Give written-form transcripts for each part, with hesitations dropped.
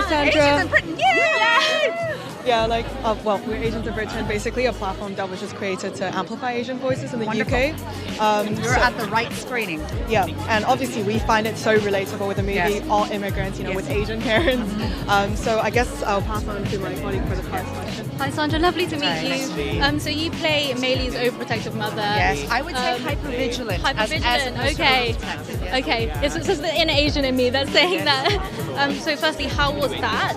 Sandra. Asians in Britain, yay! Yeah, like, well, we're Asians in Britain, basically a platform that was just created to amplify Asian voices in the Wonderful. UK. You're at the right screening. Yeah, and obviously we find it so relatable with the movie, Yes. all immigrants, with Asian parents. So I guess I'll pass on to my colleague for the first question. Hi Sandra, lovely to meet Hi, you. nice to meet So you play Mei Li's overprotective mother. Yes, I would say hypervigilant. Hypervigilant, as okay. detective, yes. Okay, it's the inner Asian in me that's saying that. So firstly, how was that?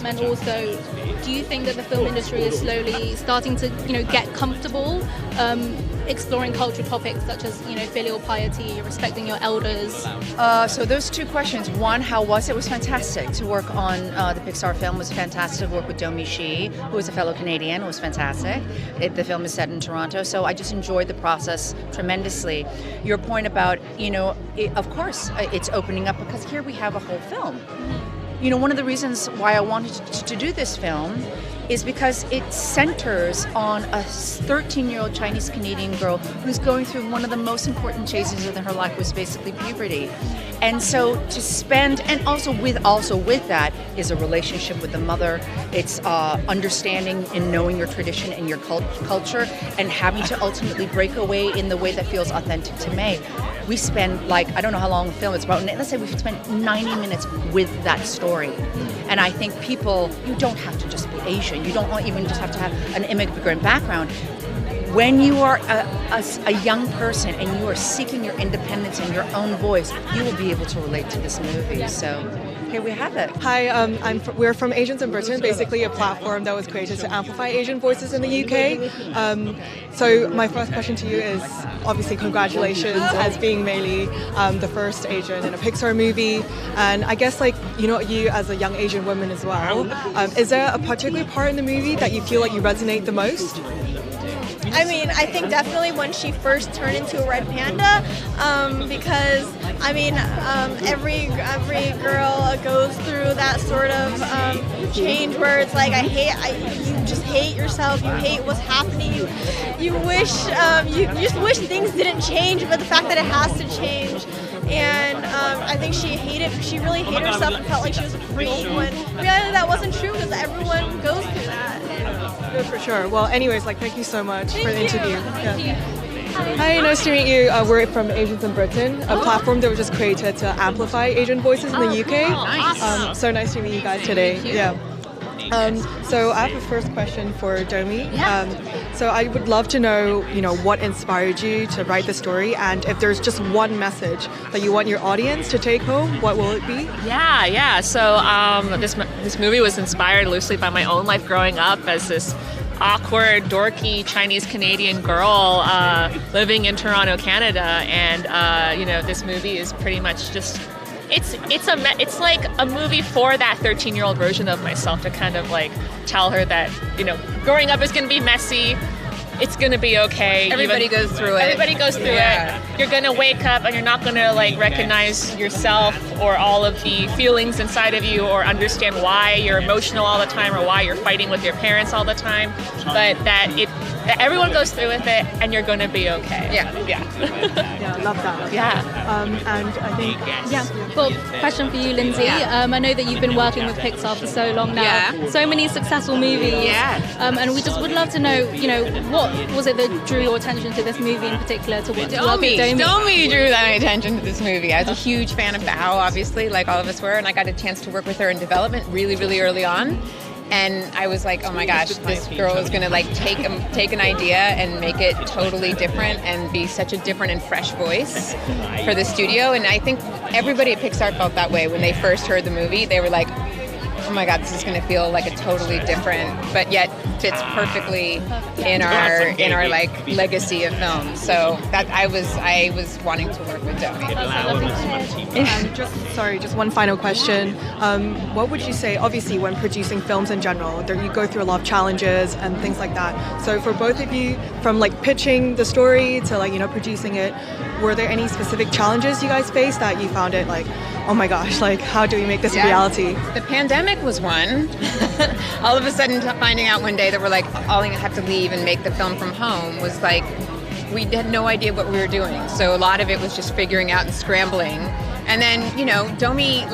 And also, do you think that the film industry is slowly starting to, get comfortable exploring cultural topics such as, filial piety, respecting your elders? So those two questions. One, how was it? It was fantastic to work on the Pixar film. It was fantastic to work with Domee Shi, who is a fellow Canadian. It was fantastic. The film is set in Toronto, so I just enjoyed the process tremendously. Your point about, of course, it's opening up because here we have a whole film. One of the reasons why I wanted to do this film is because it centers on a 13-year-old Chinese-Canadian girl who's going through one of the most important phases of her life, was basically puberty. And so to spend, and also with that is a relationship with the mother. It's understanding and knowing your tradition and your culture, and having to ultimately break away in the way that feels authentic to Mei. We spend, I don't know how long the film is about, let's say we spent 90 minutes with that story. And I think people, you don't have to just be Asian. You don't even just have to have an immigrant background. When you are a young person and you are seeking your independence and your own voice, you will be able to relate to this movie. So here we have it. Hi, we're from Asians in Britain, basically a platform that was created to amplify Asian voices in the UK. So my first question to you is, obviously, congratulations as being Mei Li, the first Asian in a Pixar movie. And I guess, you as a young Asian woman as well, is there a particular part in the movie that you feel like you resonate the most? I mean, I think definitely when she first turned into a red panda, because every girl goes through that sort of change where it's like you just hate yourself, you hate what's happening, you wish you just wish things didn't change, but the fact that it has to change. And I think she really hated herself and felt like she was a freak, when really that wasn't true, because everyone goes through that. No, for sure. Well, anyways, thank you so much for the interview. Thank you. Hi, nice to meet you. We're from Asians in Britain, a platform that was just created to amplify Asian voices in the UK. Nice. So nice to meet you guys today. Yeah. So I have a first question for Domee. So I would love to know, what inspired you to write the story, and if there's just one message that you want your audience to take home, what will it be? Yeah. So this movie was inspired loosely by my own life growing up as this awkward, dorky Chinese-Canadian girl living in Toronto, Canada, and this movie is pretty much just. It's like a movie for that 13-year-old version of myself, to kind of tell her that growing up is going to be messy. It's going to be okay. Everybody goes through it. Everybody goes through it. You're going to wake up and you're not going to recognize yourself or all of the feelings inside of you, or understand why you're emotional all the time, or why you're fighting with your parents all the time. But that everyone goes through with it, and you're going to be okay. Yeah, love that. And I think... Well, question for you, Lindsay. I know that you've been working with Pixar for so long now. Yeah. So many successful movies. And we just would love to know, what was it that drew your attention to this movie in particular, to work with Domee? Domee drew my attention to this movie. I was a huge fan of Bao, obviously, like all of us were, and I got a chance to work with her in development really, really early on. And I was like, oh my gosh, this girl is going to take an idea and make it totally different and be such a different and fresh voice for the studio. And I think everybody at Pixar felt that way when they first heard the movie. They were like, oh my God, this is going to feel like a totally different, but yet fits perfectly in our legacy of film. So that I was wanting to work with Domee. Just one final question. What would you say, obviously when producing films in general, you go through a lot of challenges and things like that. So for both of you, from pitching the story to producing it, were there any specific challenges you guys faced that you found it oh my gosh, how do we make this a reality? The pandemic was one. All of a sudden finding out one day that we're all you have to leave and make the film from home was we had no idea what we were doing. So a lot of it was just figuring out and scrambling. And then, Domee,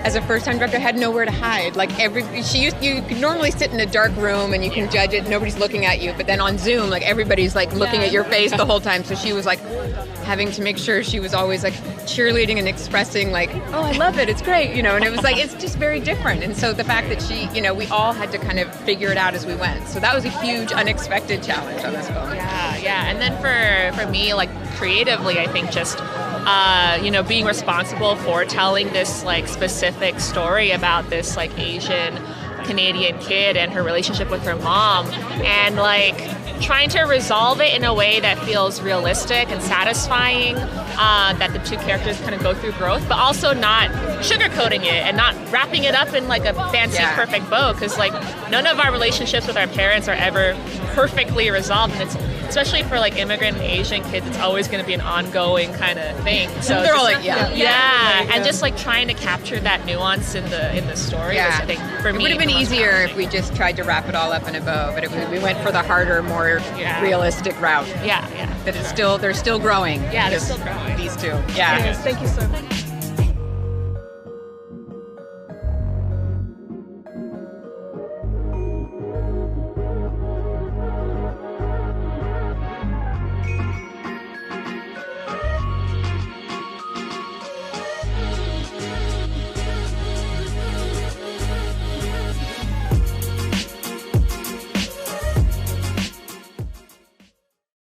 as a first-time director, had nowhere to hide. Like you could normally sit in a dark room and you can judge it, nobody's looking at you, but then on Zoom, like everybody's like looking at your face the whole time. So she was like having to make sure she was always like cheerleading and expressing like, oh, I love it, it's great, you know, and it was like, it's just very different. And so the fact that she, you know, we all had to kind of figure it out as we went. So that was a huge, unexpected challenge on this film. Yeah. And then for me, like creatively, I think just you know, being responsible for telling this like specific story about this like Asian Canadian kid and her relationship with her mom, and like trying to resolve it in a way that feels realistic and satisfying, that the two characters kind of go through growth, but also not sugarcoating it and not wrapping it up in like a fancy perfect bow, because like none of our relationships with our parents are ever perfectly resolved, and it's especially for like immigrant and Asian kids, it's always going to be an ongoing kind of thing. So they're all like, and just like trying to capture that nuance in the story. Was, I think for me, it would have been easier if we just tried to wrap it all up in a bow, but we went for the harder, more realistic route. Yeah. But they're still growing. Yeah, they're still growing. These two. Yes, thank you so much.